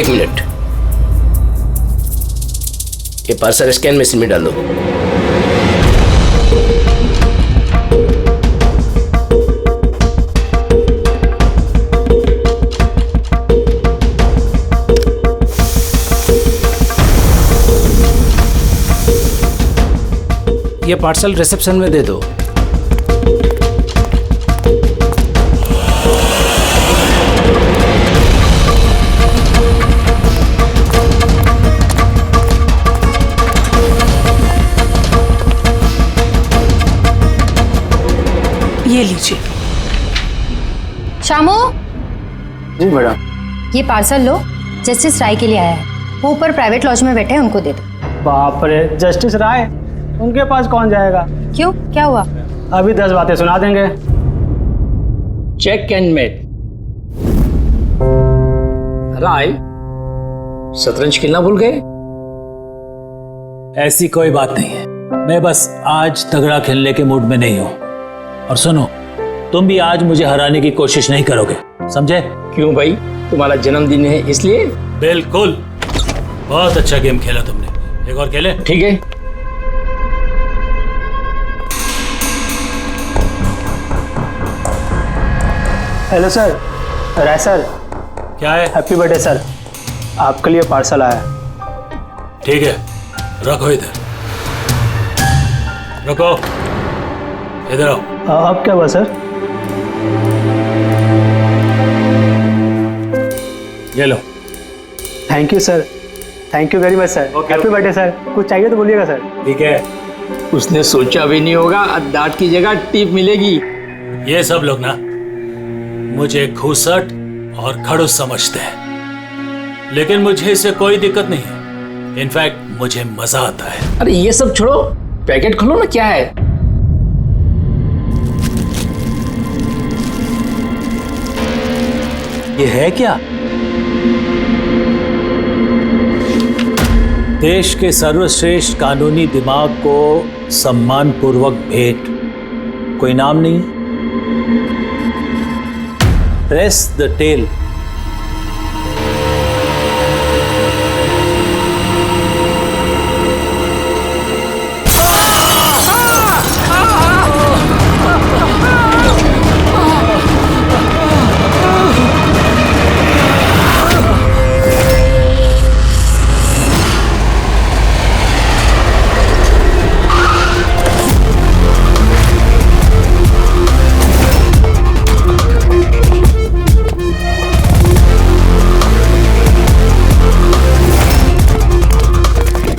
एक मिनट, ये parcel scan machine में डालो। ये पार्सल रिसेप्शन में दे दो। ये लीजिए। शामू, जी मैडम। ये पार्सल लो, जस्टिस राय के लिए आया है। वो ऊपर प्राइवेट लॉज में बैठे हैं, उनको दे दो। बाप रे, जस्टिस राय, उनके पास कौन जाएगा? क्यों, क्या हुआ? अभी 10 बातें सुना देंगे। Check and met. राय, शतरंज खेलना भूल गए? ऐसी कोई बात नहीं है, मैं बस आज तगड़ा खेलने के मूड में नहीं हूं। और सुनो, तुम भी आज मुझे हराने की कोशिश नहीं करोगे, समझे? क्यों भाई, तुम्हारा जन्मदिन है इसलिए? बिल्कुल, बहुत अच्छा गेम खेला तुमने। एक और खेले? ठीक है। हेलो सर, राय सर। क्या है? हैप्पी बर्थडे सर, आपके लिए पार्सल आया। ठीक है, रखो इधर, रखो इधर आओ। अब क्या हुआ सर? ये लो। Thank you sir, thank you very much sir. Happy birthday sir. कुछ चाहिए तो बोलिएगा सर। ठीक है। उसने सोचा भी नहीं होगा डांट की जगह टिप मिलेगी। ये सब लोग ना मुझे घूसट और खड़ूस समझते हैं, लेकिन मुझे इससे कोई दिक्कत नहीं है। इनफैक्ट मुझे मजा आता है। अरे ये सब छोड़ो, पैकेट खोलो ना, क्या है? ये है क्या? देश के सर्वश्रेष्ठ कानूनी दिमाग को सम्मानपूर्वक भेंट। कोई नाम नहीं? Press the tail.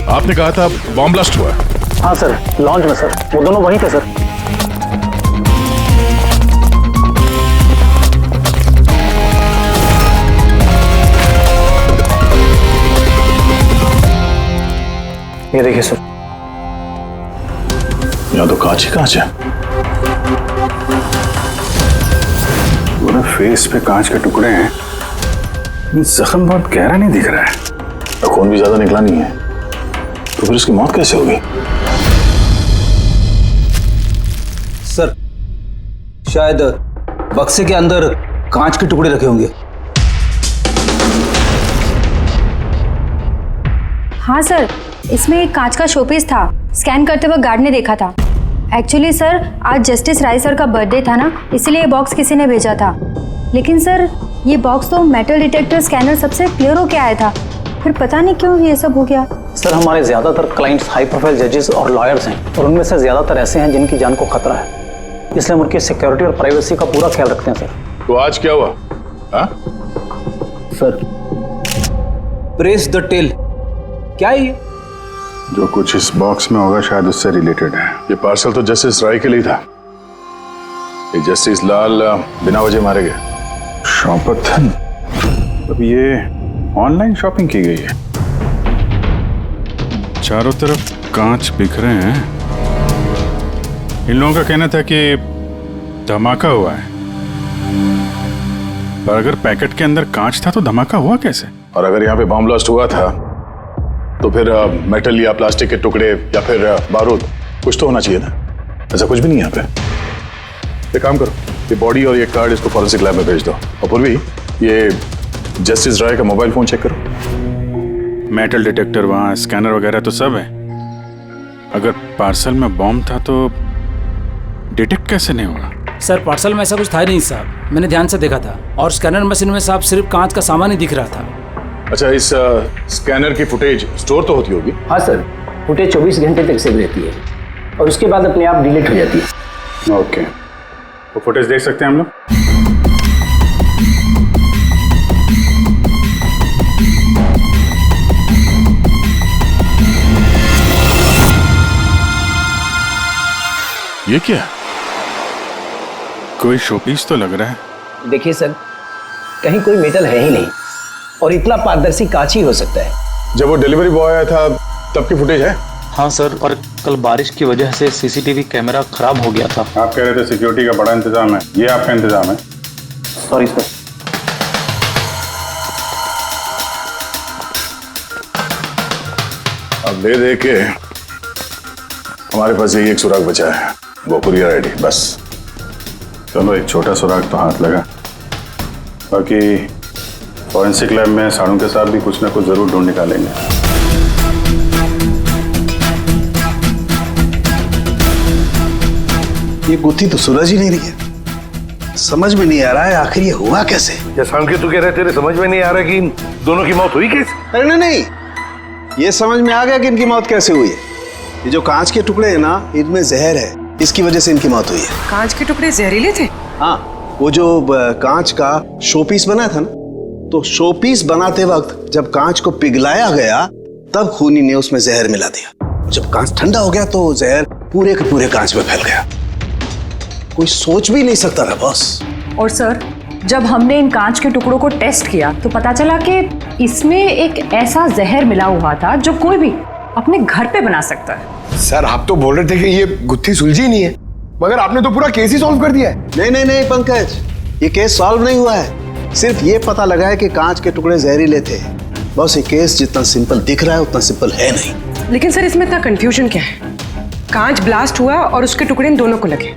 आपने कहा था बॉम्ब ब्लास्ट हुआ? हाँ सर, लॉन्च में सर। वो दोनों वहीं थे सर। ये देखिए सर। यहाँ तो कांच ही कांच है। पूरे फेस पे कांच के टुकड़े हैं। जख्म बहुत गहरा नहीं दिख रहा है। खून भी ज्यादा निकला नहीं है, तो फिर इसकी मौत कैसे होगी? सर, शायद बक्से के अंदर कांच के टुकड़े रखे होंगे। हाँ सर, इसमें एक कांच का शोपीस था। स्कैन करते वक्त गार्ड ने देखा था। एक्चुअली सर, आज जस्टिस राय सर का बर्थडे था ना, इसलिए ये बॉक्स किसी ने भेजा था। लेकिन सर, ये बॉक्स तो मेटल डिटेक्टर स्कैनर सबसे क्लियर होके आया था, फिर पता नहीं क्यों ये सब हो गया। सर, हमारे ज्यादातर क्लाइंट्स हाई प्रोफाइल जजेस और लॉयर्स हैं, और उनमें से ज्यादातर ऐसे हैं जिनकी जान को खतरा है, इसलिए हम उनकी सिक्योरिटी और प्राइवेसी का पूरा ख्याल रखते हैं सर। तो आज क्या हुआ? हाँ? सर, प्रेस द टेल, क्या है ये? जो कुछ इस बॉक्स में होगा शायद उससे रिलेटेड है। ये पार्सल तो जस्टिस राय के लिए था। ये जस्टिस लाल बिना वजह मारे गए। शॉपथन, अब ये ऑनलाइन शॉपिंग की गई है। चारों तरफ कांच बिखरे हैं। इन लोगों का कहना था कि धमाका हुआ है, पर अगर पैकेट के अंदर कांच था तो धमाका हुआ कैसे? और अगर यहाँ पे बॉम्ब ब्लास्ट हुआ था तो फिर मेटल या प्लास्टिक के टुकड़े या फिर बारूद, कुछ तो होना चाहिए था। ऐसा कुछ भी नहीं यहाँ पे। एक काम करो, ये बॉडी और ये कार्ड इसको फॉरेंसिक लैब में भेज दो। और पूर्वी, ये जस्टिस राय का मोबाइल फोन चेक करो। मेटल डिटेक्टर वहाँ, स्कैनर वगैरह तो सब है। अगर पार्सल में बॉम्ब था तो डिटेक्ट कैसे नहीं होगा? सर पार्सल में ऐसा कुछ था ही नहीं साहब, मैंने ध्यान से देखा था। और स्कैनर मशीन में साहब सिर्फ कांच का सामान ही दिख रहा था। अच्छा, इस स्कैनर की फुटेज स्टोर तो होती होगी? हाँ सर, फुटेज 24 घंटे तक सेव रहती है और उसके बाद अपने आप डिलीट हो जाती है। ओके, वो फुटेज देख सकते हैं हम लोग? ये क्या? कोई शोपीस तो लग रहा है। देखिए सर, कहीं कोई मेटल है ही नहीं और इतना पारदर्शी कांच ही हो सकता है। जब वो डिलीवरी बॉय आया था तब की फुटेज है? हाँ सर, और कल बारिश की वजह से सीसीटीवी कैमरा खराब हो गया था। आप कह रहे थे सिक्योरिटी का बड़ा इंतजाम है, ये आपका इंतजाम है? Sorry sir. अब दे के हमारे पास यही एक सुराग बचा है, वो कुरियर आईडी बस। चलो, एक छोटा सुराग तो हाथ लगा। बाकी फॉरेंसिक लैब में साड़ू के साथ भी कुछ ना कुछ जरूर ढूंढ निकालेंगे। ये गुत्थी तो सूरज ही नहीं रही है। समझ में नहीं आ रहा है आखिर ये हुआ कैसे। जैसा कि तू कह रहे तेरे समझ में नहीं आ रहा कि इन दोनों की मौत हुई कैसे? अरे नहीं, ये समझ में आ गया कि इनकी मौत कैसे हुई है। ये जो कांच के टुकड़े हैं ना, इनमें जहर है, इसकी वजह से इनकी मौत हुई है। कांच के टुकड़े जहरीले थे? हाँ, वो जो कांच का शोपीस बना था ना, तो शोपीस बनाते वक्त जब कांच को पिघलाया गया तब खूनी ने उसमें जहर मिला दिया। जब कांच ठंडा हो गया तो जहर पूरे के पूरे कांच में फैल गया। कोई सोच भी नहीं सकता था बॉस। और सर, जब हमने इन कांच के टुकड़ों को टेस्ट किया तो पता चला कि इसमें एक ऐसा जहर मिला हुआ था जो कोई भी अपने घर पे बना सकता है। सर, आप तो बोल रहे थे कि ये गुत्थी सुलझी नहीं है, मगर आपने तो पूरा केस ही सॉल्व कर दिया है। नहीं नहीं नहीं पंकज, ये केस सॉल्व नहीं हुआ है। सिर्फ ये पता लगा है कि कांच के टुकड़े जहरीले थे। बस ये केस जितना सिंपल दिख रहा है उतना सिंपल है नहीं। लेकिन सर, इसमें इतना कंफ्यूजन क्या है? कांच ब्लास्ट हुआ और उसके टुकड़े इन दोनों को लगे,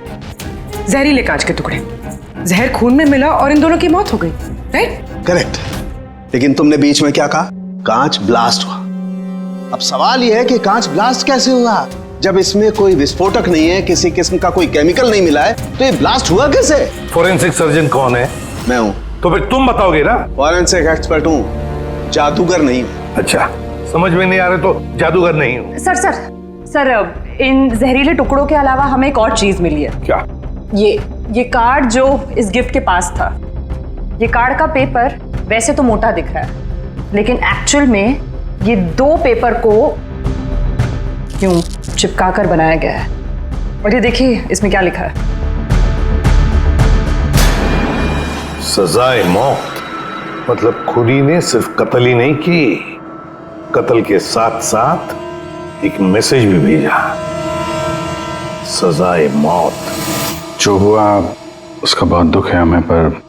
जहरीले कांच के टुकड़े। जहर खून में मिला और इन दोनों की मौत हो गई, राइट? करेक्ट। लेकिन तुमने बीच में क्या कहा? कांच ब्लास्ट हुआ। अब सवाल यह है कि कांच ब्लास्ट कैसे हुआ? जब इसमें कोई विस्फोटक नहीं है, किसी किस्म का कोई केमिकल नहीं मिला है, तो ये ब्लास्ट हुआ कैसे? फोरेंसिक सर्जन कौन है? मैं हूं। तो फिर तुम बताओगे ना। फॉरेंसिक एक्सपर्ट हूं, जादूगर नहीं हूं। अच्छा, समझ में नहीं आ रहे तो जादूगर नहीं हूं। सर, इन जहरीले टुकड़ों के अलावा हमें एक और चीज मिली है। क्या? ये कार्ड जो इस गिफ्ट के पास था, ये कार्ड का पेपर वैसे तो मोटा दिख रहा है, लेकिन एक्चुअल में ये 2 पेपर को यूं चिपका कर बनाया गया है। और ये देखिए इसमें क्या लिखा है। सजाए मौत, मतलब खूनी ने सिर्फ कत्ल ही नहीं की, कत्ल के साथ साथ एक मैसेज भी भेजा, सजाए मौत। जो हुआ उसका बहुत दुख है हमें, पर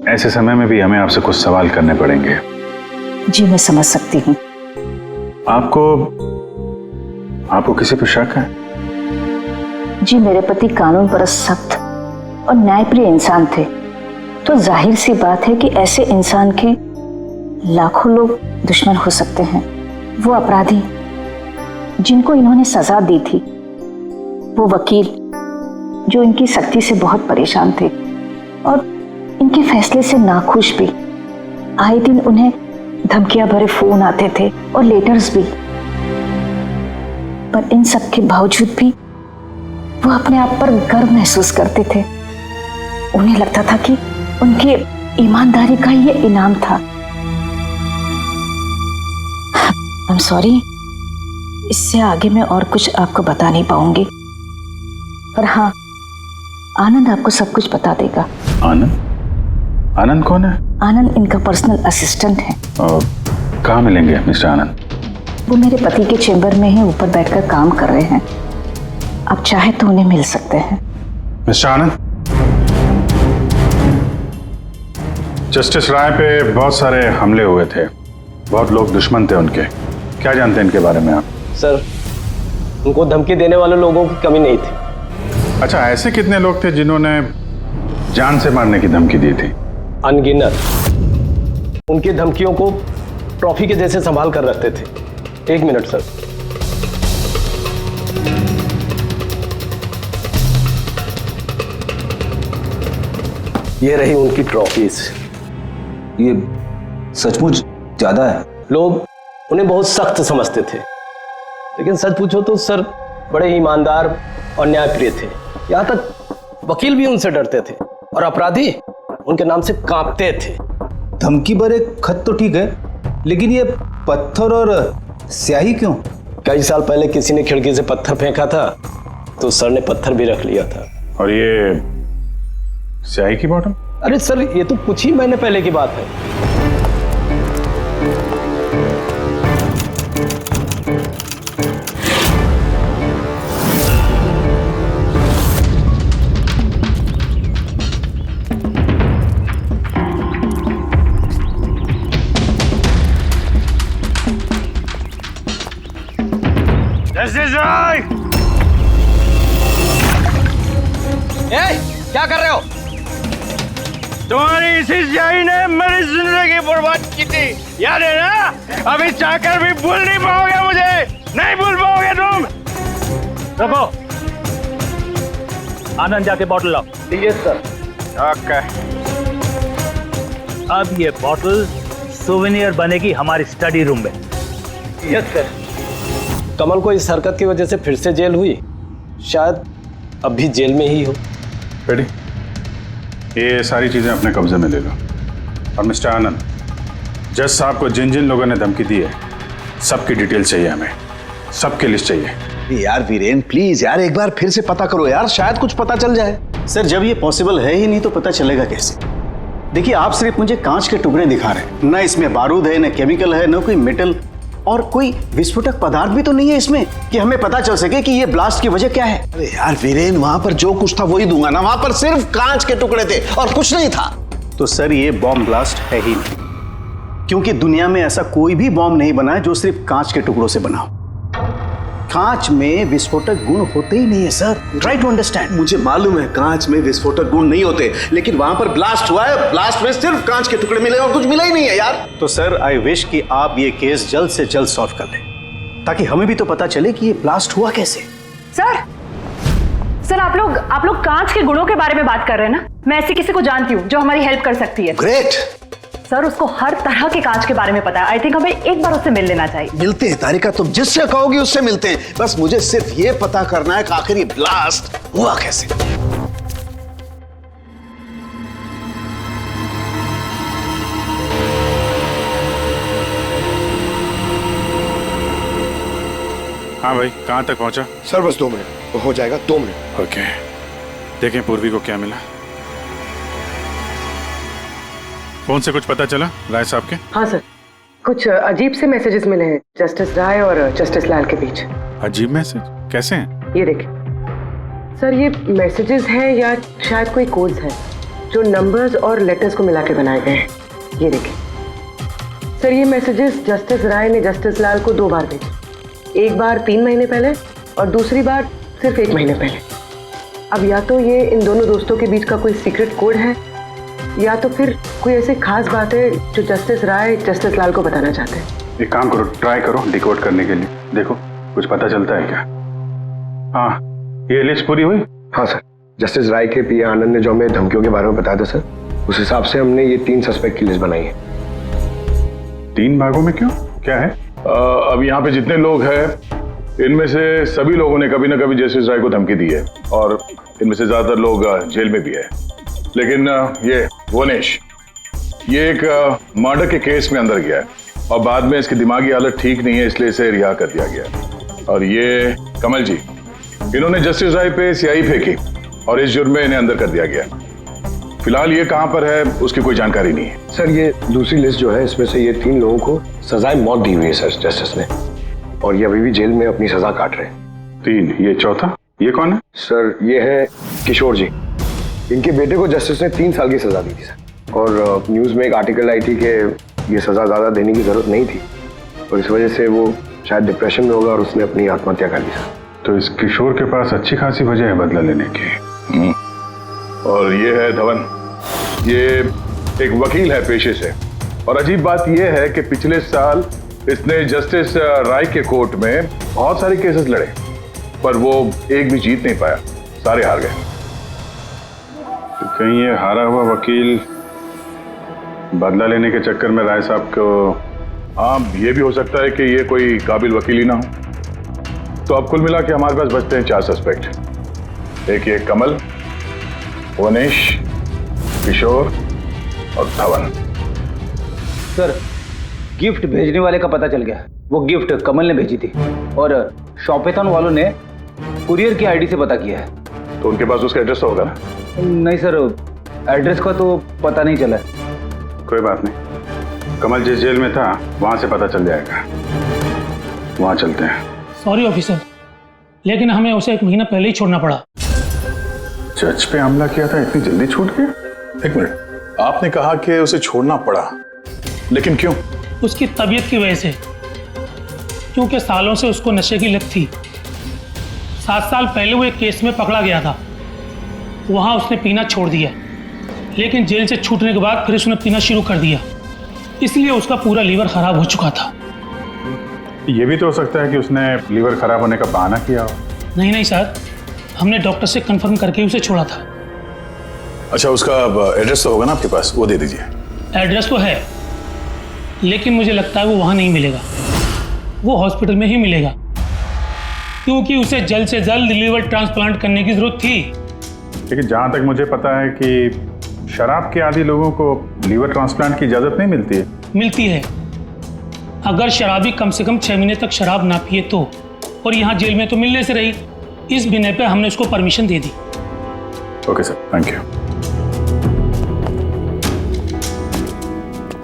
ऐसे समय में भी हमें आपसे कुछ सवाल करने पड़ेंगे। जी मैं समझ सकती हूँ। आपको किसी पर शक है? जी, मेरे पति कानून पर सख्त और न्यायप्रिय इंसान थे, तो जाहिर सी बात है कि ऐसे इंसान के लाखों लोग दुश्मन हो सकते हैं। वो अपराधी जिनको इन्होंने सजा दी थी, वो वकील जो इनकी सख्ती से बहुत परेशान थे और इनके फैसले से नाखुश भी। आए दिन उन्हें धमकियां भरे फोन आते थे और लेटर्स भी, पर इन सब के बावजूद भी वो अपने आप पर गर्व महसूस करते थे। उन्हें लगता था कि उनकी ईमानदारी का ये इनाम था। आई एम सॉरी, इससे आगे मैं और कुछ आपको बता नहीं पाऊंगी, पर हाँ, आनंद आपको सब कुछ बता देगा। आनंद? आनंद कौन है? आनंद इनका पर्सनल असिस्टेंट है। कहाँ मिलेंगे मिस्टर आनंद? वो मेरे पति के चेंबर में ही ऊपर बैठकर काम कर रहे हैं। आप चाहे तो उन्हें मिल सकते हैं। मिस्टर आनंद, जस्टिस राय पे बहुत सारे हमले हुए थे, बहुत लोग दुश्मन थे उनके। क्या जानते हैं इनके बारे में आप? सर, उनको धमकी देने वाले लोगों की कमी नहीं थी। अच्छा, ऐसे कितने लोग थे जिन्होंने जान से मारने की धमकी दी थी? अनगिनत उनकी धमकियों को ट्रॉफी के जैसे संभाल कर रखते थे। 1 मिनट सर। ये रही उनकी ट्रॉफीज। ये सचमुच ज्यादा है। लोग उन्हें बहुत सख्त समझते थे, लेकिन सच पूछो तो सर बड़े ईमानदार और न्यायप्रिय थे। यहाँ तक वकील भी उनसे डरते थे और अपराधी उनके नाम से कांपते थे। धमकी भरे खत तो ठीक है, लेकिन ये पत्थर और स्याही क्यों? कई साल पहले किसी ने खिड़की से पत्थर फेंका था तो सर ने पत्थर भी रख लिया था। और ये स्याही की बॉटल? अरे सर ये तो कुछ ही महीने पहले की बात है। क्या कर रहे हो? तुम्हारी इसी स्याही ने मेरी जिंदगी बर्बाद की थी, याद है ना? अभी चाहकर भी भूल नहीं पाओगे मुझे, नहीं भूल पाओगे तुम। रखो, आनंद जाके बॉटल लाओ। Yes sir. ओके। अब ये बॉटल सोवेनियर बनेगी हमारी स्टडी रूम में। Yes sir. कमल को इस हरकत की वजह से फिर से जेल हुई, शायद अब भी जेल में ही हो। रेडी? ये सारी चीजें अपने कब्जे में ले लो। और मिस्टर आनंद, जज साहब को जिन जिन लोगों ने धमकी दी है सबकी डिटेल चाहिए, हमें सबकी लिस्ट चाहिए। यार वीरेन प्लीज यार एक बार फिर से पता करो यार, शायद कुछ पता चल जाए। सर जब ये पॉसिबल है ही नहीं तो पता चलेगा कैसे? देखिए आप सिर्फ मुझे कांच के टुकड़े दिखा रहे हैं, ना इसमें बारूद है, ना केमिकल है, ना कोई मेटल, और कोई विस्फोटक पदार्थ भी तो नहीं है इसमें कि हमें पता चल सके कि ये ब्लास्ट की वजह क्या है। अरे यार वीरेन वहां पर जो कुछ था वही दूंगा ना, वहां पर सिर्फ कांच के टुकड़े थे और कुछ नहीं था। तो सर ये बॉम्ब ब्लास्ट है ही नहीं, क्योंकि दुनिया में ऐसा कोई भी बॉम्ब नहीं बना है जो सिर्फ कांच के टुकड़ों से बना हो। कांच में विस्फोटक गुण होते ही नहीं है सर, ट्राई टू अंडरस्टैंड। मुझे मालूम है कांच में विस्फोटक गुण नहीं होते, लेकिन वहां पर ब्लास्ट हुआ है, ब्लास्ट में सिर्फ कांच के टुकड़े मिले और कुछ मिला ही नहीं है यार। तो सर आई विश कि आप ये केस जल्द से जल्द सॉल्व कर लें, ताकि हमें भी तो पता चले कि ये ब्लास्ट हुआ कैसे। सर आप लोग कांच के गुणों के बारे में बात कर रहे हैं ना? मैं ऐसी किसी को जानती हूँ जो हमारी हेल्प कर सकती है। ग्रेट सर, उसको हर तरह के कांच के बारे में पता है। आई थिंक हमें एक बार उससे मिल लेना चाहिए। मिलते हैं तारिका, तुम जिससे कहोगी उससे मिलते हैं। बस मुझे सिर्फ ये पता करना है कि आखिर ये ब्लास्ट हुआ कैसे। हाँ भाई, कहाँ तक पहुँचा? सर बस 2 मिनट हो जाएगा, 2 मिनट। ओके, देखें पूर्वी को क्या मिला। फोन से कुछ पता चला राय साहब के? हाँ सर, कुछ अजीब से मैसेजेस मिले हैं जस्टिस राय और जस्टिस लाल के बीच। अजीब मैसेज? कैसे हैं? ये देखिए सर, ये मैसेजेस हैं या शायद कोई कोड्स हैं जो नंबर्स और लेटर्स को मिला के बनाए गए हैं। ये देखिए सर, ये मैसेजेस जस्टिस राय ने जस्टिस लाल को 2 बार भेजे, एक बार 3 महीने पहले और दूसरी बार सिर्फ 1 महीने पहले। अब या तो ये इन दोनों दोस्तों के बीच का कोई सीक्रेट कोड है, या तो फिर कोई ऐसी खास बात है जो जस्टिस राय जस्टिस लाल को बताना चाहते हैं। एक काम करो, ट्राई करो डिकोड करने के लिए, देखो कुछ पता चलता है क्या। हाँ, ये लिस्ट पूरी हुई? हाँ सर, जस्टिस राय के पीए आनंद ने जो हमें धमकियों के बारे में बताया था सर, उस हिसाब से हमने ये 3 सस्पेक्ट की लिस्ट बनाई है। 3 भागों में क्यों, क्या है? अब यहाँ पे जितने लोग हैं इनमें से सभी लोगों ने कभी ना कभी जस्टिस राय को धमकी दी है और इनमें से ज्यादातर लोग जेल में भी है। लेकिन ये वोनेश, ये एक मर्डर के केस में अंदर गया है और बाद में इसकी दिमागी हालत ठीक नहीं है, इसलिए इसे रिहा कर दिया गया। और ये कमल जी, इन्होंने जस्टिस राय पे स्याही फेंकी और इस जुर्म में इन्हें अंदर कर दिया गया। फिलहाल ये कहाँ पर है उसकी कोई जानकारी नहीं है। सर ये दूसरी लिस्ट जो है, इसमें से ये 3 लोगों को सजाए मौत दी हुई है सर जस्टिस ने, और ये अभी भी जेल में अपनी सजा काट रहे हैं। 3, ये चौथा, ये कौन है? सर ये है किशोर जी, इनके बेटे को जस्टिस ने 3 साल की सजा दी थी सर, और न्यूज में एक आर्टिकल आई थी कि ये सजा ज्यादा देने की जरूरत नहीं थी और इस वजह से वो शायद डिप्रेशन में होगा और उसने अपनी आत्महत्या कर ली सर। तो इस किशोर के पास अच्छी खासी वजह है बदला लेने की। और ये है धवन, ये एक वकील है पेशे से, और अजीब बात यह है कि पिछले साल इसने जस्टिस राय के कोर्ट में बहुत सारे केसेस लड़े, पर वो एक भी जीत नहीं पाया, सारे हार गए। तो कहीं ये हारा हुआ वकील बदला लेने के चक्कर में राय साहब को, हाँ ये भी हो सकता है कि ये कोई काबिल वकील ही ना हो। तो अब कुल मिला के हमारे पास बचते हैं 4 सस्पेक्ट। एक ये कमल, वनेश, किशोर और धवन। सर, गिफ्ट भेजने वाले का पता चल गया। वो गिफ्ट कमल ने भेजी थी और शॉपेथॉन वालों ने कुरियर की आईडी से पता किया है। तो उनके पास उसका एड्रेस तो होगा ना? नहीं सर, एड्रेस का तो पता नहीं चला। कोई बात नहीं, कमल जिस जेल में था वहां से पता चल जाएगा, वहां चलते हैं। सॉरी ऑफिसर, लेकिन हमें उसे 1 महीना पहले ही छोड़ना पड़ा। जज पे हमला किया था, इतनी जल्दी छूट गया? एक मिनट, आपने कहा कि उसे छोड़ना पड़ा, लेकिन क्यों? उसकी तबीयत की वजह से, क्योंकि सालों से उसको नशे की लत थी। 7 साल पहले वो एक केस में पकड़ा गया था, वहां उसने पीना छोड़ दिया, लेकिन जेल से छूटने के बाद फिर उसने पीना शुरू कर दिया, इसलिए उसका पूरा लीवर खराब हो चुका था। ये भी तो हो सकता है कि उसने लीवर खराब होने का बहाना किया हो। नहीं सर, हमने डॉक्टर से कंफर्म करके उसे छोड़ा था। अच्छा, उसका एड्रेस तो होगा ना आपके पास, वो दे दीजिए। एड्रेस तो है, लेकिन मुझे लगता है वो वहां नहीं मिलेगा, वो हॉस्पिटल में ही मिलेगा, क्योंकि उसे जल्द से जल्द लीवर ट्रांसप्लांट करने की जरूरत थी। लेकिन जहां तक मुझे पता है कि शराब के आदी लोगों को लीवर ट्रांसप्लांट की इजाजत नहीं मिलती है। मिलती है, अगर शराबी कम से कम 6 महीने तक शराब ना पिए तो, और यहाँ जेल में तो मिलने से रही, इस बिना पे हमने उसको permission they the. Okay sir, thank you.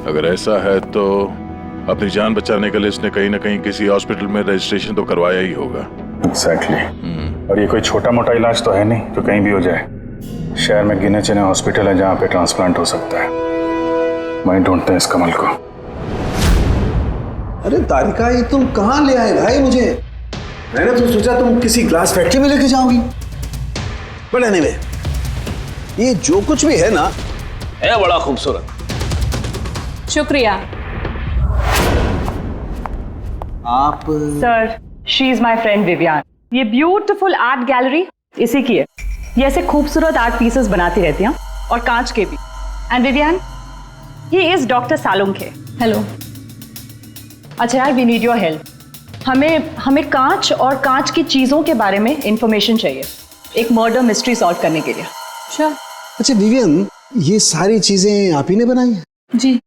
अगर ऐसा है तो अपनी जान बचाने के लिए इसने कहीं ना कहीं किसी हॉस्पिटल में रजिस्ट्रेशन तो करवाया ही होगा। एग्जैक्टली। और ये कोई छोटा मोटा इलाज तो है नहीं जो कहीं भी हो जाए। शहर में गिने चुने हॉस्पिटल है जहाँ पे ट्रांसप्लांट हो सकता है, वहीं ढूंढते हैं इस कमल को। अरे तारिका, ये तुम कहाँ ले आए भाई मुझे? मैंने तो सोचा तुम किसी ग्लास फैक्ट्री में लेके जाओगी। बट एनीवे, ये जो कुछ भी है ना, है बड़ा खूबसूरत। शुक्रिया। आप sir, she is my friend Vivian. ये ब्यूटीफुल आर्ट गैलरी इसी की है। ये ऐसे खूबसूरत आर्ट पीसेस बनाती रहती हैं, और कांच के भी। एंड विवियान, ये इज डॉक्टर सालुंग है। हेलो। अच्छा यार, वी नीड योर हेल्प। हमें कांच और कांच की चीजों के बारे में इंफॉर्मेशन चाहिए, एक मर्डर मिस्ट्री सॉल्व करने के लिए। अच्छा विवियन, ये सारी चीजें आप ही ने बनाई हैं? जी।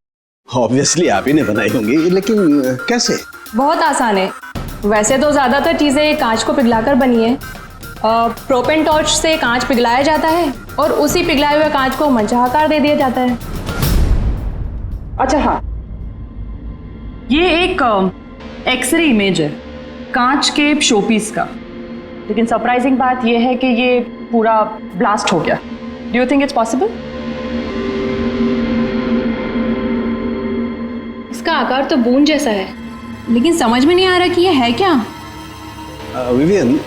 ऑब्वियसली आप ही ने बनाई होंगी, लेकिन कैसे? बहुत आसान है। वैसे तो ज़्यादातर चीज़ें कांच को पिघलाकर बनी है। प्रोपेन टॉर्च से कांच पिघलाया जाता है और उसी पिघलाए हुए कांच को मनचाहा आकार दे दिया जाता है। अच्छा हाँ, ये एक एक्सरे इमेज है कांच के शोपीस का, लेकिन सरप्राइजिंग बात यह है कि ये पूरा ब्लास्ट हो गया। Do you think it's possible? इसका आकार तो बूंद जैसा है, लेकिन समझ में नहीं आ रहा कि ये है क्या। विवियन,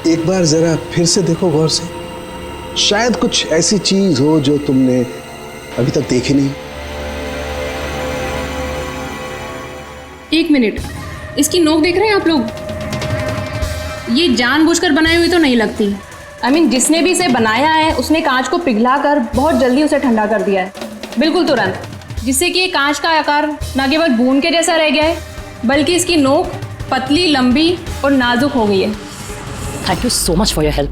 एक बार जरा फिर से देखो गौर से, शायद कुछ ऐसी चीज हो जो तुमने अभी तक देखी नहीं। एक मिनट, इसकी नोक देख रहे हैं आप लोग? ये जानबूझकर बनाई हुई तो नहीं लगती। I mean, जिसने भी इसे बनाया है उसने कांच को पिघलाकर बहुत जल्दी उसे ठंडा कर दिया है, बिल्कुल तुरंत, जिससे कि ये कांच का आकार न केवल बूंद के जैसा रह गया है, बल्कि इसकी नोक पतली, लंबी और नाजुक हो गई है। Thank you so much for your help.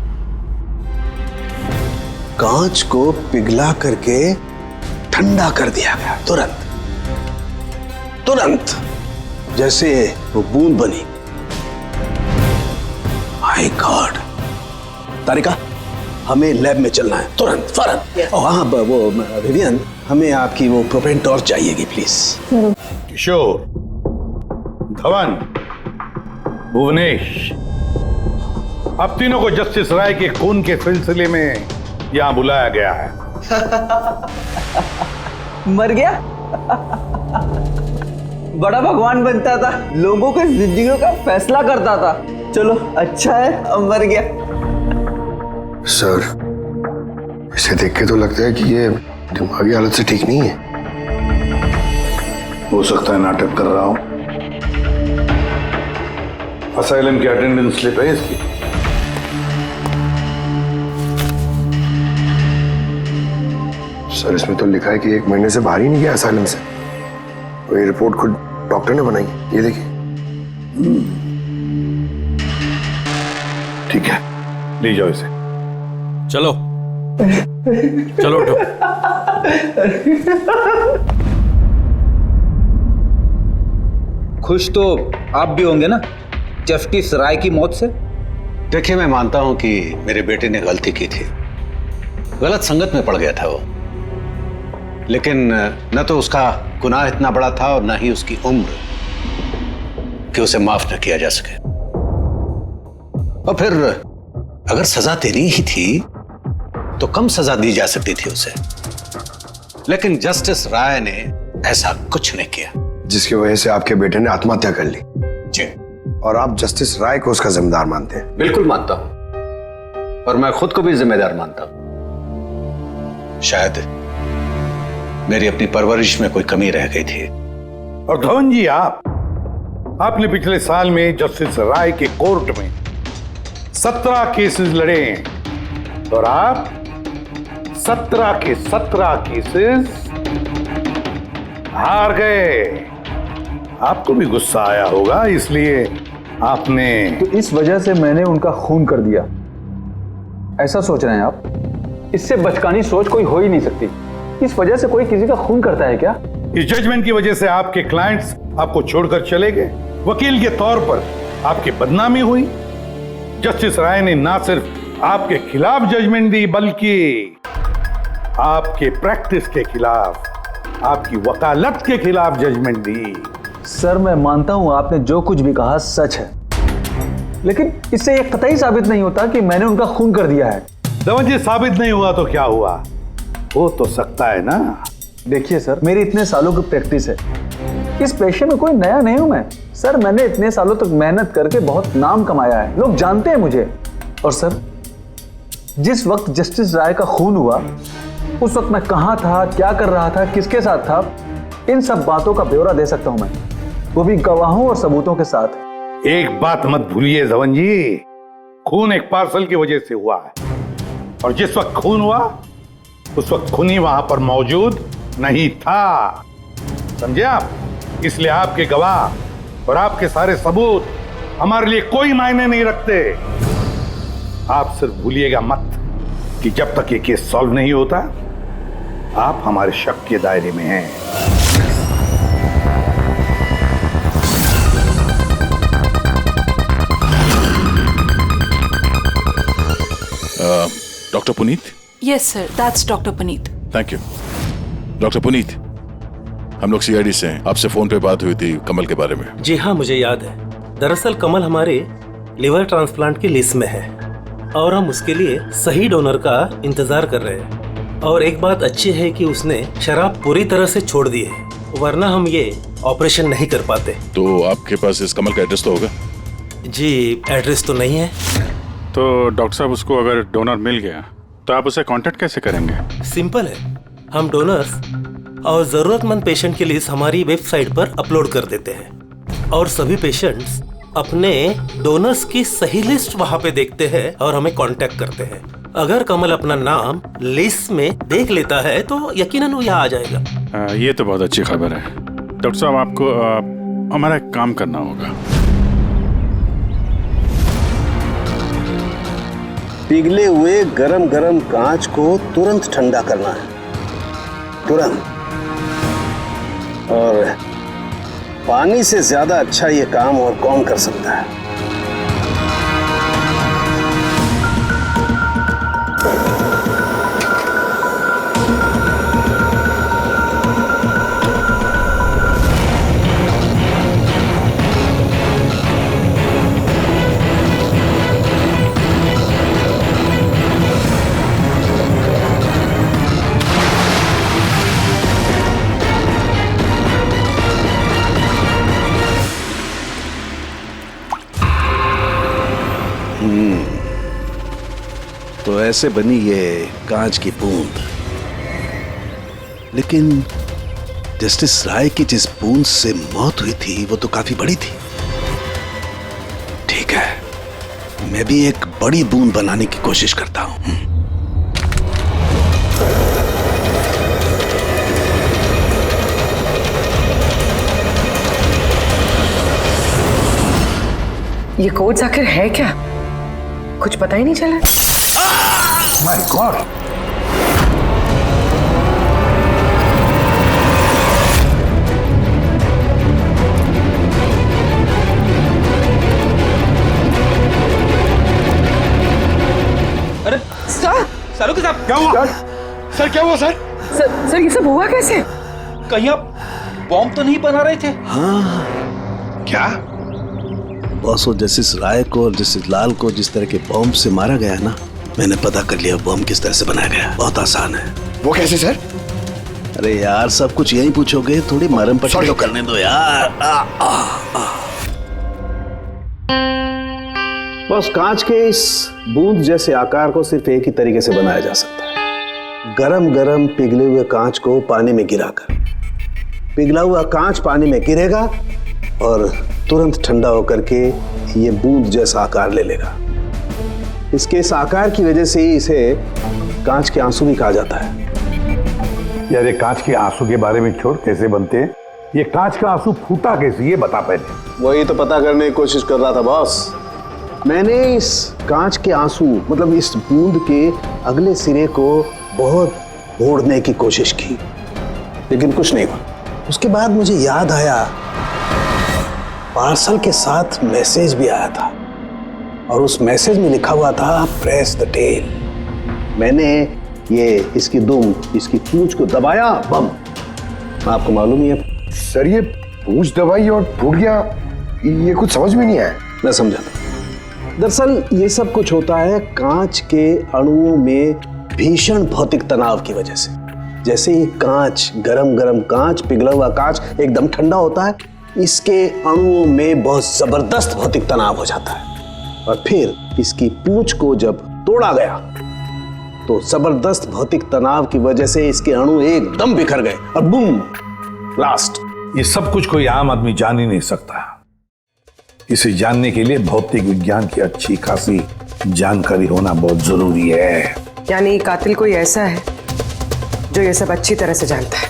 कांच को पिघला करके ठंडा कर दिया गया, तुरंत तुरंत, जैसे वो बूंद बनी। My God. तारिका, हमें लैब में चलना है तुरंत, फौरन। हाँ वो विवियन, हमें आपकी वो प्रोपेन टॉर्च चाहिएगी प्लीज। किशोर, धवन, भुवनेश, अब तीनों को जस्टिस राय के खून के सिलसिले में यहां बुलाया गया है। मर गया? बड़ा भगवान बनता था, लोगों की जिंदगियों का फैसला करता था। चलो अच्छा है, अब मर गया। सर, इसे देख के तो लगता है कि ये दिमागी हालत से ठीक नहीं है। हो सकता है नाटक कर रहा हूं। असाइलम की अटेंडेंस स्लिप है इसकी। सर इसमें तो लिखा है कि 1 महीने से बाहर ही नहीं गया असाइलम से। ये रिपोर्ट खुद डॉक्टर ने बनाई, ये देखिए। ठीक है, ले जाओ इसे। चलो चलो उठो। खुश तो आप भी होंगे ना जस्टिस राय की मौत से? देखिए, मैं मानता हूं कि मेरे बेटे ने गलती की थी, गलत संगत में पड़ गया था वो, लेकिन न तो उसका गुनाह इतना बड़ा था और न ही उसकी उम्र कि उसे माफ न किया जा सके। और फिर अगर सजा देनी ही थी तो कम सजा दी जा सकती थी उसे, लेकिन जस्टिस राय ने ऐसा कुछ नहीं किया, जिसकी वजह से आपके बेटे ने आत्महत्या कर ली। जी। और आप जस्टिस राय को उसका जिम्मेदार मानते हैं? बिल्कुल मानता हूं, और मैं खुद को भी जिम्मेदार मानता हूं। शायद मेरी अपनी परवरिश में कोई कमी रह गई थी। और धवन जी, आपने पिछले साल में जस्टिस राय के कोर्ट में 17 केसेस लड़े हैं और आप 17 के 17 केसेस हार गए। आपको भी गुस्सा आया होगा, इसलिए आपने तो इस वजह से मैंने उनका खून कर दिया, ऐसा सोच रहे हैं आप? इससे बचकानी सोच कोई हो ही नहीं सकती। इस वजह से कोई किसी का खून करता है क्या? इस जजमेंट की वजह से आपके क्लाइंट्स आपको छोड़कर चले गए, वकील के तौर पर आपकी बदनामी हुई। जस्टिस राय ने ना सिर्फ आपके खिलाफ जजमेंट दी, बल्कि आपके प्रैक्टिस के खिलाफ, आपकी वकालत के खिलाफ जजमेंट दी। सर, मैं मानता हूं आपने जो कुछ भी कहा सच है, लेकिन इससे यह कतई साबित नहीं होता कि मैंने उनका खून कर दिया है। धवन जी, साबित नहीं हुआ तो क्या हुआ, हो तो सकता है ना। देखिए सर, मेरी इतने सालों की प्रैक्टिस है, इस पेशे में कोई नया नहीं हूं मैं। सर, मैंने इतने सालों तक मेहनत करके बहुत नाम कमाया है, लोग जानते हैं मुझे। और सर, जिस वक्त जस्टिस राय का खून हुआ, उस वक्त मैं कहां था, क्या कर रहा था, किसके साथ था, इन सब बातों का ब्यौरा दे सकता हूं मैं, वो भी गवाहों और सबूतों के साथ। एक बात मत भूलिए धवन जी, खून एक पार्सल की वजह से हुआ है, और जिस वक्त खून हुआ उस वक्त खूनी वहां पर मौजूद नहीं था, समझे आप? इसलिए आपके गवाह और आपके सारे सबूत हमारे लिए कोई मायने नहीं रखते। आप सिर्फ भूलिएगा मत कि जब तक ये केस सॉल्व नहीं होता, आप हमारे शक के दायरे में हैं। Doctor Puneet? Yes sir, that's doctor Puneet. Thank you. Doctor Puneet, हम लोग सीआईडी से हैं, आपसे फोन पे बात हुई थी कमल के बारे में। जी हाँ, मुझे याद है। दरअसल कमल हमारे लिवर ट्रांसप्लांट की लिस्ट में है और हम उसके लिए सही डोनर का इंतजार कर रहे हैं। और एक बात अच्छी है कि उसने शराब पूरी तरह से छोड़ दी है, वरना हम ये ऑपरेशन नहीं कर पाते। तो आपके पास इस कमल का एड्रेस तो होगा? जी, एड्रेस तो नहीं है। तो डॉक्टर साहब, उसको अगर डोनर मिल गया तो आप उसे कांटेक्ट कैसे करेंगे? सिंपल है, हम डोनर्स और जरूरतमंद पेशेंट की लिस्ट हमारी वेबसाइट पर अपलोड कर देते हैं और सभी पेशेंट्स अपने डोनर्स की सही लिस्ट वहां पे देखते हैं और हमें कांटेक्ट करते हैं। अगर कमल अपना नाम लिस्ट में देख लेता है तो यकीनन वो यहाँ आ जाएगा। ये तो बहुत अच्छी खबर है। डॉक्टर साहब, आपको हमारा एक काम करना होगा। पिघले हुए गरम गरम कांच को तुरंत ठंडा करना है, तुरंत। और पानी से ज्यादा अच्छा ये काम और कौन कर सकता है? तो ऐसे बनी ये कांच की बूंद। लेकिन जस्टिस राय की जिस बूंद से मौत हुई थी वो तो काफी बड़ी थी। ठीक है, मैं भी एक बड़ी बूंद बनाने की कोशिश करता हूं। ये कोड्स आखिर है क्या? कुछ पता ही नहीं चला। माय गॉड, अरे सर, सारुकी साहब क्या हुआ? सर क्या हुआ सर? सर ये सब हुआ कैसे? कहीं आप बॉम्ब तो नहीं बना रहे थे? हाँ, क्या बॉस, वो जस्टिस राय को और जस्टिस लाल को जिस तरह के बॉम्ब से मारा गया ना, मैंने पता कर लिया बॉम्ब किस तरह से बनाया गया। बहुत आसान है। वो कैसे सर? अरे यार, सब कुछ यही पूछोगे, थोड़ी मरम पट्टी तो करने दो यार। बस कांच के इस बूंद जैसे आकार को सिर्फ एक ही तरीके से बनाया जा सकता है, गरम गरम पिघले हुए कांच को पानी में गिराकर। पिघला हुआ कांच पानी में गिरेगा और तुरंत ठंडा होकर के ये बूंद जैसा आकार ले लेगा। इसके इस आकार की वजह से ही इसे कांच के आंसू भी कहा जाता है। यार, ये कांच के आंसू के बारे में छोड़, कैसे बनते हैं? ये कांच का आंसू फूटा कैसे, ये बता पहले। वही तो पता करने की कोशिश कर रहा था बॉस। मैंने इस कांच के आंसू मतलब इस बूंद के अगले सिरे को बहुत मोड़ने की कोशिश की, लेकिन कुछ नहीं हुआ। उसके बाद मुझे याद आया, पार्सल के साथ मैसेज भी आया था और उस मैसेज में लिखा हुआ था प्रेस द टेल। मैंने ये इसकी दुम, इसकी पूंछ को दबाया, बम। आपको मालूम ही है सर, ये पूंछ दबाई और फूट गया, ये कुछ समझ में नहीं आया। मैं समझा। दरअसल ये सब कुछ होता है कांच के अणुओं में भीषण भौतिक तनाव की वजह से। जैसे ही कांच, गरम गरम कांच, पिघला हुआ कांच एकदम ठंडा होता है, इसके अणुओं में बहुत जबरदस्त भौतिक तनाव हो जाता है और फिर इसकी पूंछ को जब तोड़ा गया तो जबरदस्त भौतिक तनाव की वजह से इसके अणु एकदम बिखर गए और बूम, ब्लास्ट। ये सब कुछ कोई आम आदमी जान ही नहीं सकता। इसे जानने के लिए भौतिक विज्ञान की अच्छी खासी जानकारी होना बहुत जरूरी है। यानी कातिल कोई ऐसा है जो ये सब अच्छी तरह से जानता है।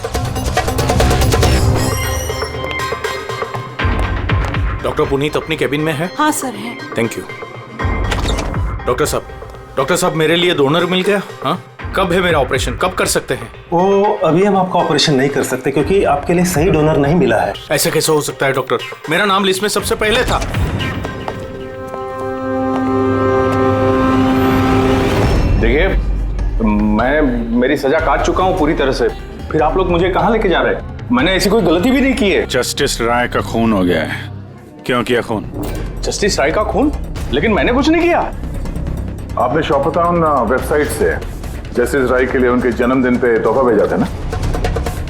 डॉक्टर पुनीत अपनी केबिन में है? हाँ सर है। Thank you. डॉक्टर साहब मेरे लिए डोनर मिल गया। हाँ, कब है मेरा ऑपरेशन, कब कर सकते हैं? वो अभी हम आपका ऑपरेशन नहीं कर सकते क्योंकि आपके लिए सही डोनर नहीं मिला है। ऐसे कैसे हो सकता है डॉक्टर? मेरा नाम लिस्ट में सबसे पहले था। देखिए, मेरी सजा काट चुका हूं पूरी तरह से, फिर आप लोग मुझे कहां लेके जा रहे हैं? मैंने ऐसी कोई गलती भी नहीं की है। जस्टिस राय का खून हो गया है। क्यों किया खून? जस्टिस राय का खून? लेकिन मैंने कुछ नहीं किया। आपने शॉपथॉन वेबसाइट से जस्टिस राय के लिए उनके जन्मदिन पे तोहफा भेजा था ना?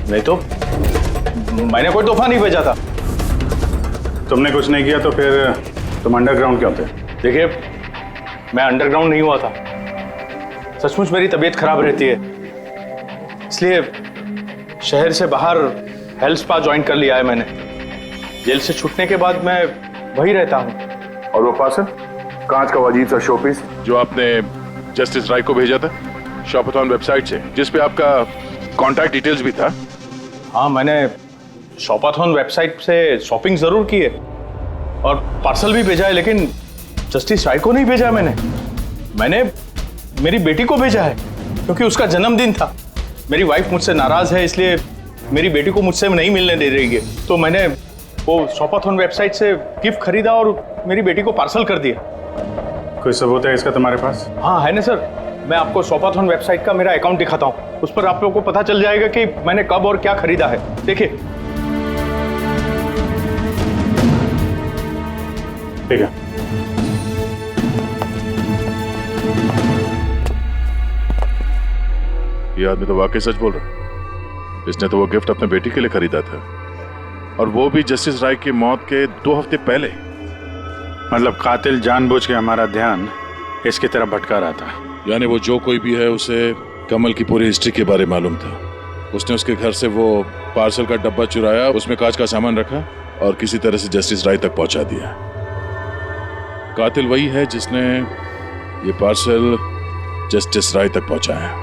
नहीं तो मैंने कोई तोहफा नहीं भेजा था। तुमने कुछ नहीं किया तो फिर तुम अंडरग्राउंड क्यों थे? देखिए, मैं अंडरग्राउंड नहीं हुआ था। सचमुच मेरी तबीयत खराब रहती है, इसलिए शहर से बाहर हेल्थ स्पा ज्वाइन कर लिया है मैंने। जेल से छूटने के बाद मैं वही रहता हूँ। और वो पार्सल, कांच का अजीब सा शोपीस जो आपने जस्टिस राय को भेजा था शॉपथॉन वेबसाइट से, जिसपे आपका कॉन्टैक्ट डिटेल्स भी था। हाँ, मैंने शॉपथॉन वेबसाइट से शॉपिंग जरूर की है और पार्सल भी भेजा है, लेकिन जस्टिस राय को नहीं भेजा। मैंने मेरी बेटी को भेजा है क्योंकि उसका जन्मदिन था। मेरी वाइफ मुझसे नाराज है, इसलिए मेरी बेटी को मुझसे नहीं मिलने दे रही है, तो मैंने वो शॉपथॉन वेबसाइट से गिफ्ट खरीदा और मेरी बेटी को पार्सल कर दिया। कोई सबूत है इसका तुम्हारे पास? हाँ है ना सर, मैं आपको शॉपथॉन वेबसाइट का मेरा अकाउंट दिखाता हूँ। उस पर आप लोगों को पता चल जाएगा कि मैंने कब और क्या खरीदा है। देखिए, ठीक है। ये आदमी तो वाकई सच बोल रहा है। इसने तो वो गिफ्ट अपने बेटी के लिए खरीदा था, और वो भी जस्टिस राय की मौत के 2 हफ्ते पहले। मतलब कातिल जानबूझ के हमारा ध्यान इसकी तरफ भटका रहा था। यानी वो जो कोई भी है उसे कमल की पूरी हिस्ट्री के बारे मालूम था। उसने उसके घर से वो पार्सल का डब्बा चुराया, उसमें कांच का सामान रखा और किसी तरह से जस्टिस राय तक पहुंचा दिया। कातिल वही है जिसने ये पार्सल जस्टिस राय तक पहुंचाया।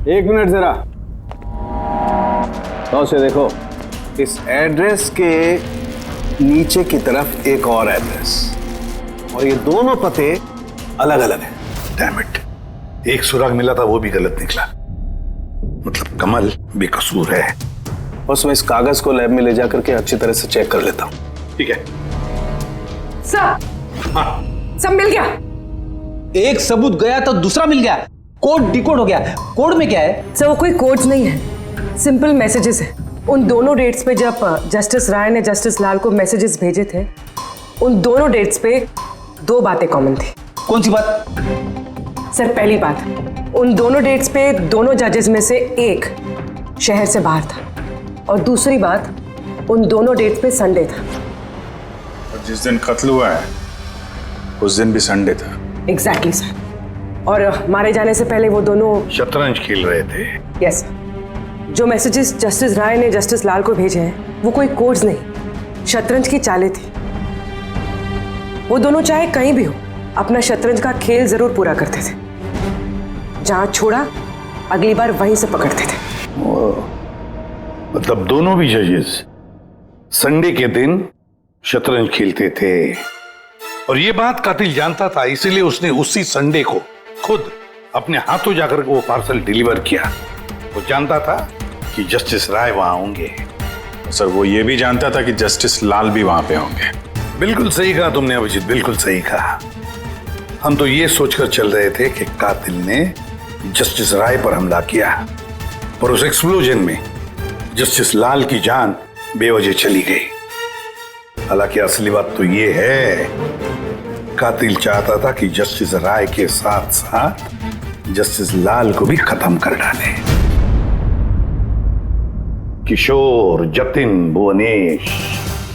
एक मिनट जरा तो से देखो, इस एड्रेस के नीचे की तरफ एक और एड्रेस, और ये दोनों पते अलग अलग हैं। डैम इट, एक सुराग मिला था वो भी गलत निकला। मतलब कमल बेकसूर है। बस मैं इस कागज को लैब में ले जाकर के अच्छी तरह से चेक कर लेता हूं। ठीक है सर, सब मिल गया। एक सबूत गया तो दूसरा मिल गया, कोड डिकोड हो गया। कोड में क्या है? सर वो कोई कोड्स नहीं है, सिंपल मैसेजेस है। उन दोनों डेट्स पे जब जस्टिस राय ने जस्टिस लाल को मैसेजेस भेजे थे, उन दोनों डेट्स पे दो बातें कॉमन थी। कौन सी बात? सर पहली बात, उन दोनों डेट्स पे दोनों जजेस में से एक शहर से बाहर था, और दूसरी बात, उन दोनों डेट्स पे संडे था। और जिस दिन कत्ल हुआ है उस दिन भी संडे था। एग्जैक्टली सर, और मारे जाने से पहले वो दोनों शतरंज खेल रहे थे। यस, जो मैसेजेस जस्टिस राय ने जस्टिस लाल को भेजे हैं वो कोई कोड्स नहीं, शतरंज की चालें थी। वो दोनों चाहे कहीं भी हो अपना शतरंज का खेल जरूर पूरा करते थे, जहां छोड़ा अगली बार वहीं से पकड़ते थे। मतलब दोनों भी जजेस संडे के दिन शतरंज खेलते थे, और ये बात कातिल जानता था, इसीलिए उसने उसी संडे को खुद अपने हाथों जाकर वो पार्सल डिलीवर किया। वो जानता था कि जस्टिस राय वहां होंगे। सर वो ये भी जानता था कि जस्टिस लाल भी वहां पे होंगे। बिल्कुल सही कहा तुमने अभिजीत, बिल्कुल सही कहा। हम तो ये सोचकर चल रहे थे कि कातिल ने जस्टिस राय पर हमला किया, पर उस एक्सप्लोजन में जस्टिस लाल की जान बेवजह चली गई। हालांकि असली बात तो ये है, कातिल चाहता था कि जस्टिस राय के साथ साथ जस्टिस लाल को भी खत्म कर डाले। किशोर, जतिन, भुवनेश,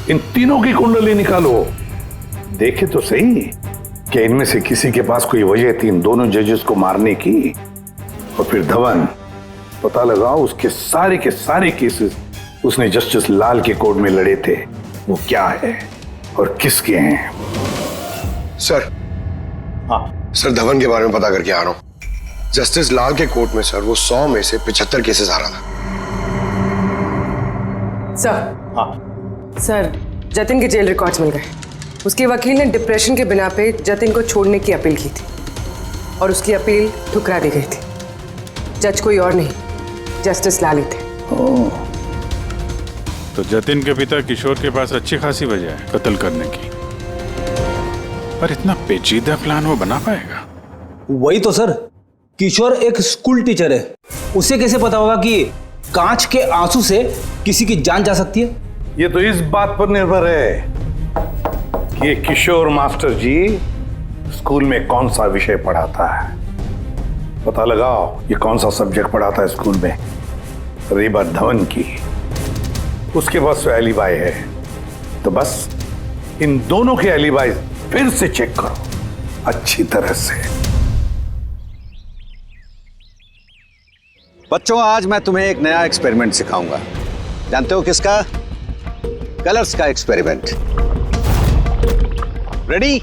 इन तीनों की कुंडली निकालो, देखे तो सही कि इनमें से किसी के पास कोई वजह थी इन दोनों जजेस को मारने की। और फिर धवन, पता लगाओ उसके सारे के सारे केसेस उसने जस्टिस लाल के कोर्ट में लड़े थे, वो क्या है और किसके हैं। सर, हाँ सर, धवन के बारे में पता करके आ रहा हूं। जस्टिस लाल के कोर्ट में सर वो 100 में से 75 केसेस आ रहा था। सर, हाँ सर, जतिन के जेल रिकॉर्ड्स मिल गए। उसके वकील ने डिप्रेशन के बिना पे जतिन को छोड़ने की अपील की थी, और उसकी अपील ठुकरा दी गई थी। जज कोई और नहीं, जस्टिस लाल ही थे। तो जतिन के पिता किशोर के पास अच्छी खासी वजह है कत्ल करने की, पर इतना पेचीदा प्लान वो बना पाएगा? वही तो सर, किशोर एक स्कूल टीचर है, उसे कैसे पता होगा कि कांच के आंसू से किसी की जान जा सकती है? ये तो इस बात पर निर्भर है कि ये किशोर मास्टर जी स्कूल में कौन सा विषय पढ़ाता है। पता लगाओ ये कौन सा सब्जेक्ट पढ़ाता है स्कूल में। रेबा धवन की, उसके पास तो एलिबाई है, तो बस इन दोनों के एलिबाई फिर से चेक करो अच्छी तरह से। बच्चों, आज मैं तुम्हें एक नया एक्सपेरिमेंट सिखाऊंगा। जानते हो किसका? कलर्स का एक्सपेरिमेंट। रेडी?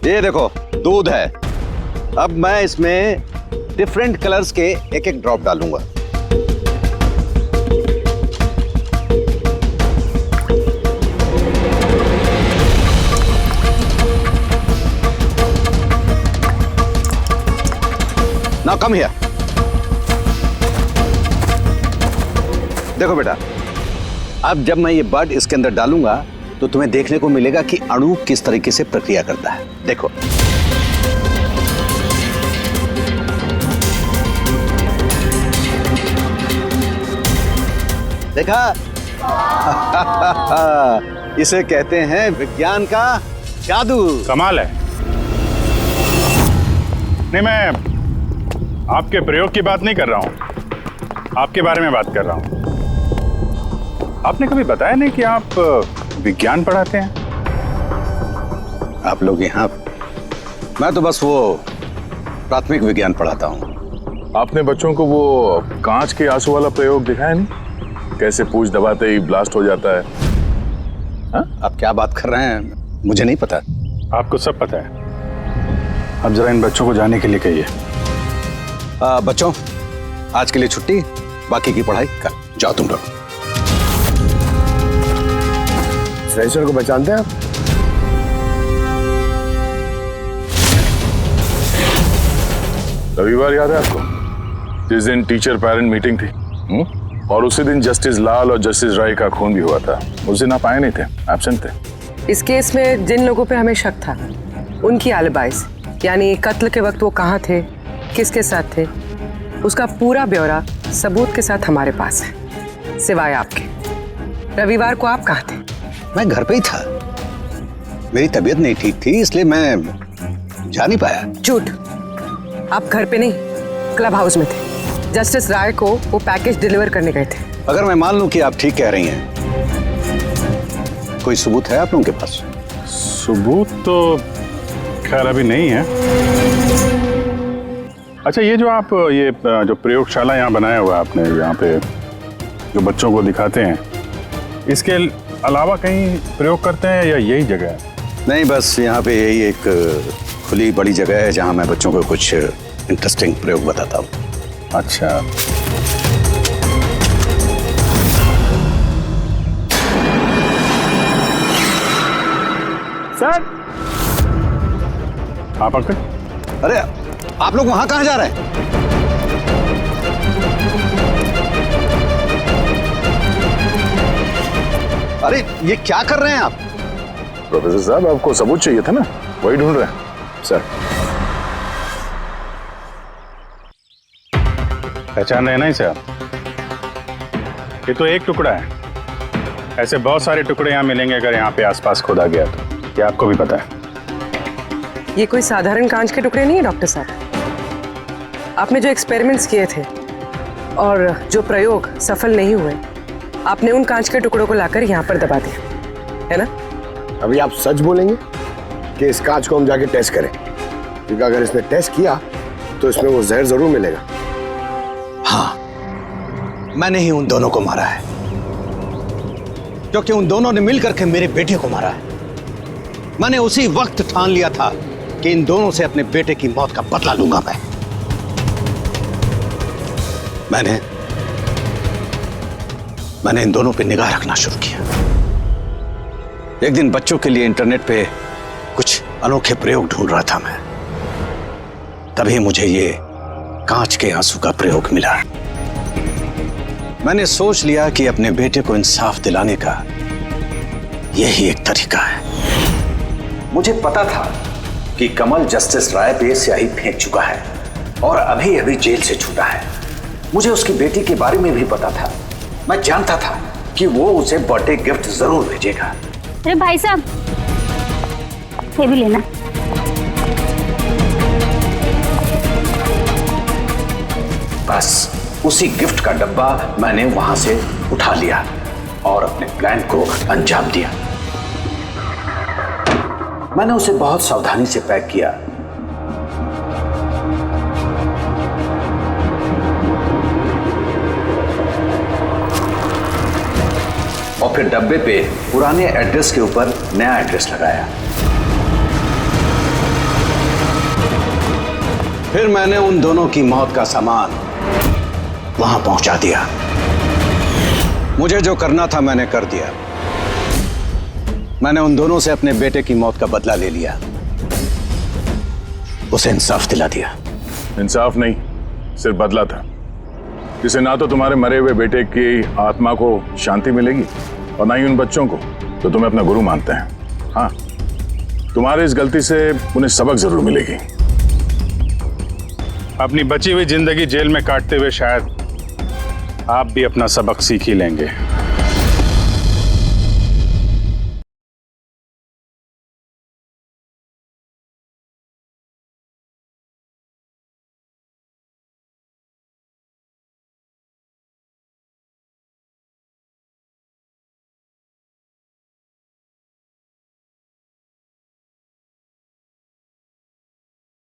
ये देखो, दूध है। अब मैं इसमें डिफरेंट कलर्स के एक एक ड्रॉप डालूंगा। Now come here. देखो बेटा, अब जब मैं ये बड इसके अंदर डालूंगा तो तुम्हें देखने को मिलेगा कि अणु किस तरीके से प्रक्रिया करता है। देखो, देखा? इसे कहते हैं विज्ञान का जादू। कमाल है। नहीं, मैं आपके प्रयोग की बात नहीं कर रहा हूं, आपके बारे में बात कर रहा हूं। आपने कभी बताया नहीं कि आप विज्ञान पढ़ाते हैं? आप लोग यहाँ, मैं तो बस वो प्राथमिक विज्ञान पढ़ाता हूँ। आपने बच्चों को वो कांच के आंसू वाला प्रयोग दिखाया नहीं? कैसे पूछ दबाते ही ब्लास्ट हो जाता है। हाँ? आप क्या बात कर रहे हैं? मुझे नहीं पता। आपको सब पता है। अब जरा इन बच्चों को जाने के लिए कहिए। बच्चों, आज के लिए छुट्टी, बाकी की पढ़ाई कल। जाओ तुम लोग। सर को पहचानते हैं आप? रविवार याद है आपको, जिस दिन टीचर पेरेंट मीटिंग थी? और उसी दिन जस्टिस लाल और जस्टिस राय का खून भी हुआ था। उस दिन आप आए नहीं थे, एब्सेंट थे। इस केस में जिन लोगों पे हमें शक था, उनकी एलिबाइज, यानी कत्ल के वक्त वो कहाँ थे, किसके साथ थे, उसका पूरा ब्यौरा सबूत के साथ हमारे पास है, सिवाय आपके। रविवार को आप कहाँ थे? मैं घर पे ही था। मेरी तबीयत नहीं ठीक थी, इसलिए मैं जा नहीं पाया। झूठ। आप घर पे नहीं, क्लब हाउस में थे। जस्टिस राय को वो पैकेज डिलीवर करने गए थे। अगर मैं मान लूं कि आप ठीक कह रही हैं, कोई सबूत है आप लोगों के पास? सबूत तो खैर अभी नहीं है। अच्छा, ये जो आप जो प्रयोगशाला यहाँ बनाया हुआ आपने, यहाँ पे जो बच्चों को दिखाते हैं, इसके अलावा कहीं प्रयोग करते हैं या यही जगह है? नहीं, बस यहाँ पे यही एक खुली बड़ी जगह है जहाँ मैं बच्चों को कुछ इंटरेस्टिंग प्रयोग बताता हूँ। अच्छा, सर। आप अंकल? अरे, आप लोग वहां कहाँ जा रहे हैं? अरे, ये क्या कर रहे हैं आप? प्रोफेसर साहब, आपको सबूत चाहिए था ना, वही ढूंढ रहे हैं। सर, पहचान रहे ना इसे आप? ये तो एक टुकड़ा है। ऐसे बहुत सारे टुकड़े यहाँ मिलेंगे अगर यहाँ पे आसपास खोदा गया तो। ये आपको भी पता है। ये कोई साधारण कांच के टुकड़े नहीं है डॉक्टर साहब। आपने जो एक्सपेरिमेंट्स किए थे और जो प्रयोग सफल नहीं हुए, आपने उन कांच के टुकड़ों को लाकर यहाँ पर दबा दिया, है ना? अभी आप सच बोलेंगे कि इस कांच को हम जाके टेस्ट करें? क्योंकि अगर इसने टेस्ट किया तो इसमें वो जहर जरूर मिलेगा। हाँ, मैंने ही उन दोनों को मारा है, क्योंकि उन दोनों ने मिलकर के मेरे बेटे को मारा है। मैंने उसी वक्त ठान लिया था कि इन दोनों से अपने बेटे की मौत का बदला लूंगा मैं। मैंने इन दोनों पे निगाह रखना शुरू किया। एक दिन बच्चों के लिए इंटरनेट पे कुछ अनोखे प्रयोग ढूंढ रहा था मैं, तभी मुझे ये कांच के आंसू का प्रयोग मिला। मैंने सोच लिया कि अपने बेटे को इंसाफ दिलाने का यही एक तरीका है। मुझे पता था कि कमल जस्टिस राय पे स्याही फेंक चुका है और अभी अभी जेल से छूटा है। मुझे उसकी बेटी के बारे में भी पता था। मैं जानता था कि वो उसे बर्थडे गिफ्ट जरूर भेजेगा। अरे भाई साहब, ये भी लेना। बस उसी गिफ्ट का डब्बा मैंने वहां से उठा लिया और अपने प्लान को अंजाम दिया। मैंने उसे बहुत सावधानी से पैक किया। और फिर डब्बे पे पुराने एड्रेस के ऊपर नया एड्रेस लगाया। फिर मैंने उन दोनों की मौत का सामान वहां पहुंचा दिया। मुझे जो करना था मैंने कर दिया। मैंने उन दोनों से अपने बेटे की मौत का बदला ले लिया, उसे इंसाफ दिला दिया। इंसाफ नहीं, सिर्फ बदला था, जिसे ना तो तुम्हारे मरे हुए बेटे की आत्मा को शांति मिलेगी और ना ही उन बच्चों को जो तुम्हें अपना गुरु मानते हैं। हाँ, तुम्हारी इस गलती से उन्हें सबक जरूर मिलेगी। अपनी बची हुई जिंदगी जेल में काटते हुए शायद आप भी अपना सबक सीख ही लेंगे।